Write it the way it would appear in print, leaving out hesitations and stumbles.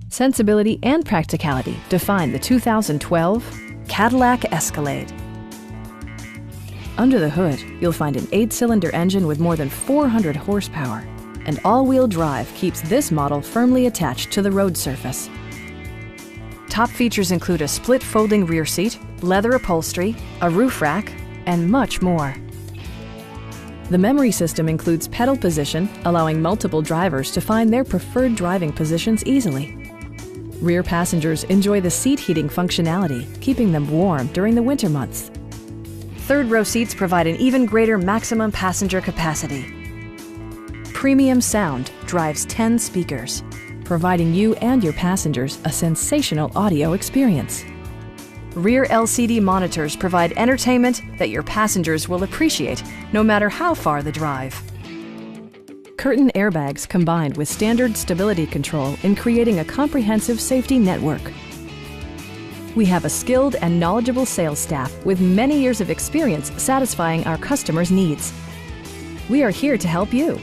Sensibility and practicality define the 2012 Cadillac Escalade. Under the hood, you'll find an 8-cylinder engine with more than 400 horsepower, and all-wheel drive keeps this model firmly attached to the road surface. Top features include a split folding rear seat, leather upholstery, a roof rack, and much more. The memory system includes pedal position, allowing multiple drivers to find their preferred driving positions easily. Rear passengers enjoy the seat heating functionality, keeping them warm during the winter months. Third-row seats provide an even greater maximum passenger capacity. Premium sound drives 10 speakers, providing you and your passengers a sensational audio experience. Rear LCD monitors provide entertainment that your passengers will appreciate, no matter how far the drive. Curtain airbags combined with standard stability control in creating a comprehensive safety network. We have a skilled and knowledgeable sales staff with many years of experience satisfying our customers' needs. We are here to help you.